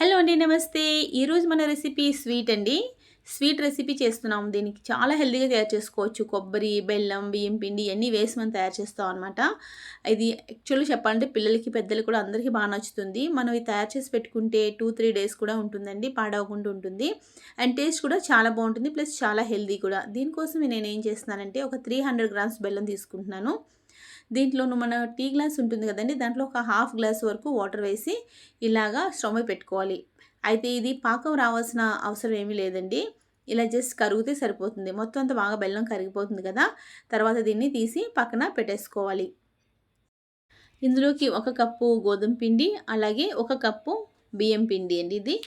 Hello అండి, నమస్తే. ఈరోజు మన రెసిపీ స్వీట్ అండి. స్వీట్ రెసిపీ చేస్తున్నాం. దీనికి చాలా హెల్తీగా తయారు చేసుకోవచ్చు. కొబ్బరి, బెల్లం, బియ్యం పిండి ఇవన్నీ వేసి మనం తయారు చేస్తాం అనమాట. ఇది యాక్చువల్‌గా చెప్పాలంటే పిల్లలకి, పెద్దలకి కూడా అందరికీ బాగా నచ్చుతుంది. మనం ఇది తయారు చేసి పెట్టుకుంటే 2, 3 డేస్ కూడా ఉంటుందండి. పాడవకుండా ఉంటుంది. అండ్ టేస్ట్ కూడా చాలా బాగుంటుంది. ప్లస్ చాలా హెల్తీ కూడా. దీనికోసం నేనేం చేస్తున్నానంటే ఒక 300 గ్రామ్స్ బెల్లం తీసుకుంటున్నాను. దీంట్లోను మన టీ గ్లాస్ ఉంటుంది కదండీ! దాంట్లో ఒక హాఫ్ గ్లాస్ వరకు వాటర్ వేసి ఇలాగా స్టవ్ మీద పెట్టుకోవాలి. అయితే ఇది పాకం రావాల్సిన అవసరం ఏమీ లేదండి. ఇలా జస్ట్ కరిగితే సరిపోతుంది. మొత్తం అంతా బాగా బెల్లం కరిగిపోతుంది కదా! తర్వాత దీన్ని తీసి పక్కన పెట్టేసుకోవాలి. ఇందులోకి 1 కప్పు గోధుమ పిండి, అలాగే 1 కప్పు బియ్యం పిండి అండి ఇది.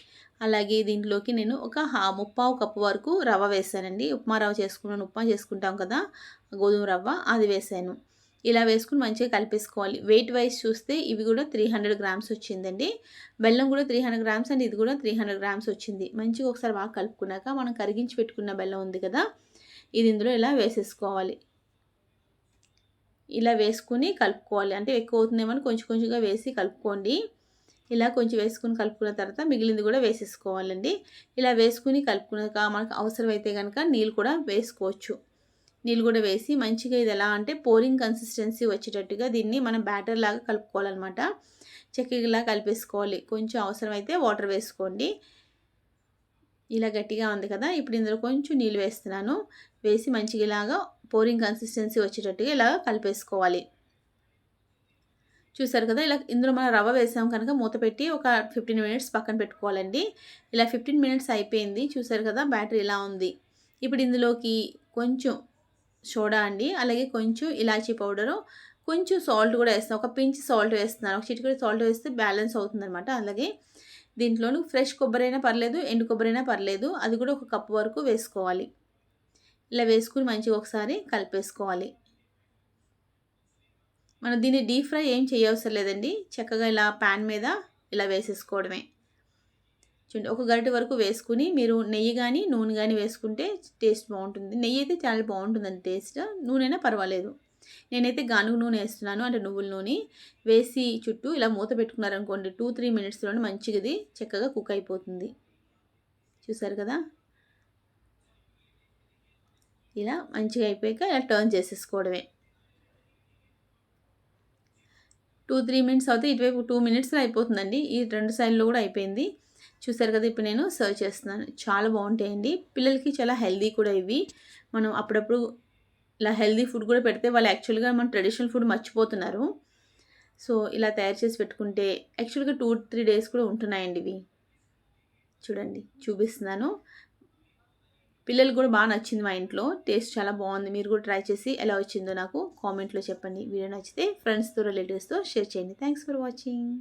అలాగే దీంట్లోకి నేను ఒక ముప్పావు కప్పు వరకు రవ్వ వేశానండి. ఉప్మా రవ్వ ఉప్మా చేసుకుంటాం కదా! గోధుమ రవ్వ అది వేశాను. ఇలా వేసుకొని మంచిగా కలిపేసుకోవాలి. వెయిట్ వైస్ చూస్తే ఇవి కూడా 300 గ్రామ్స్ వచ్చిందండి. బెల్లం కూడా 300 గ్రామ్స్ అండ్ ఇది కూడా 300 గ్రామ్స్ వచ్చింది. మంచిగా ఒకసారి బాగా కలుపుకున్నాక మనం కరిగించి పెట్టుకున్న బెల్లం ఉంది కదా! ఇది ఇందులో ఇలా వేసేసుకోవాలి. ఇలా వేసుకొని కలుపుకోవాలి. అంటే ఎక్కువ అవుతుందేమో అని కొంచెం కొంచెంగా వేసి కలుపుకోండి. ఇలా కొంచెం వేసుకొని కలుపుకున్న తర్వాత మిగిలింది కూడా వేసేసుకోవాలండి. ఇలా వేసుకుని కలుపుకున్నాక మనకు అవసరమైతే కనుక నీళ్ళు కూడా వేసుకోవచ్చు. నీళ్ళు కూడా వేసి మంచిగా ఇది ఎలా అంటే పోరింగ్ కన్సిస్టెన్సీ వచ్చేటట్టుగా దీన్ని మనం బ్యాటర్ లాగా కలుపుకోవాలన్నమాట. చక్కగా కలిపేసుకోవాలి. కొంచెం అవసరమైతే వాటర్ వేసుకోండి. ఇలా గట్టిగా ఉంది కదా! ఇప్పుడు ఇందులో కొంచెం నీళ్ళు వేస్తున్నాను. వేసి మంచిగా ఇలాగా పోరింగ్ కన్సిస్టెన్సీ వచ్చేటట్టుగా ఇలా కలిపేసుకోవాలి. చూసారు కదా! ఇలా ఇందులో మనం రవ్వ వేసాం కనుక మూత పెట్టి ఒక 15 మినిట్స్ పక్కన పెట్టుకోవాలండి. ఇలా 15 మినిట్స్ అయిపోయింది. చూసారు కదా! బ్యాటర్ ఇలా ఉంది. ఇప్పుడు ఇందులోకి కొంచెం సోడా అండి, అలాగే కొంచెం ఇలాచీ పౌడరు, కొంచెం సాల్ట్ కూడా వేస్తాను. ఒక పించ్ సాల్ట్ వేస్తున్నాను. ఒక చిటికెడు సాల్ట్ వేస్తే బ్యాలెన్స్ అవుతుందనమాట. అలాగే దీంట్లోను ఫ్రెష్ కొబ్బరైనా పర్లేదు, ఎండు కొబ్బరైనా పర్లేదు. అది కూడా 1 కప్పు వరకు వేసుకోవాలి. ఇలా వేసుకుని మంచిగా ఒకసారి కలిపేసుకోవాలి. మనం దీన్ని డీప్ ఫ్రై ఏం చేయవసరం లేదండి. చక్కగా ఇలా పాన్ మీద ఇలా వేసేసుకోవడమే. చూడండి, ఒక గరిటె వరకు వేసుకుని మీరు నెయ్యి కానీ నూనె కానీ వేసుకుంటే టేస్ట్ బాగుంటుంది. నెయ్యి అయితే చాలా బాగుంటుందండి టేస్ట్. నూనెైనా పర్వాలేదు. నేనైతే గానుగ నూనె వేస్తున్నాను, అంటే నువ్వుల నూనె వేసి చుట్టూ ఇలా మూత పెట్టుకున్నారనుకోండి 2-3 మినిట్స్లోనే మంచిగా ఇది చక్కగా కుక్ అయిపోతుంది. చూసారు కదా! ఇలా మంచిగా అయిపోయాక ఇలా టర్న్ చేసేసుకోవడమే. 2-3 మినిట్స్ అవుతే ఇటువైపు 2 మినిట్స్లో అయిపోతుందండి. ఈ 2 సైడ్లో కూడా అయిపోయింది. చూసారు కదా! ఇప్పుడు నేను సర్వ్ చేస్తున్నాను. చాలా బాగుంటాయండి. పిల్లలకి చాలా హెల్తీ కూడా ఇవి. మనం అప్పుడప్పుడు ఇలా హెల్తీ ఫుడ్ కూడా పెడితే వాళ్ళు యాక్చువల్గా మన ట్రెడిషనల్ ఫుడ్ మర్చిపోతున్నారు. సో ఇలా తయారు చేసి పెట్టుకుంటే యాక్చువల్గా 2-3 డేస్ కూడా ఉంటున్నాయండి ఇవి. చూడండి, చూపిస్తున్నాను. పిల్లలకు కూడా బాగా నచ్చింది మా ఇంట్లో. టేస్ట్ చాలా బాగుంది. మీరు కూడా ట్రై చేసి ఎలా వచ్చిందో నాకు కామెంట్లో చెప్పండి. వీడియో నచ్చితే ఫ్రెండ్స్తో, రిలేటివ్స్తో షేర్ చేయండి. Thanks for watching.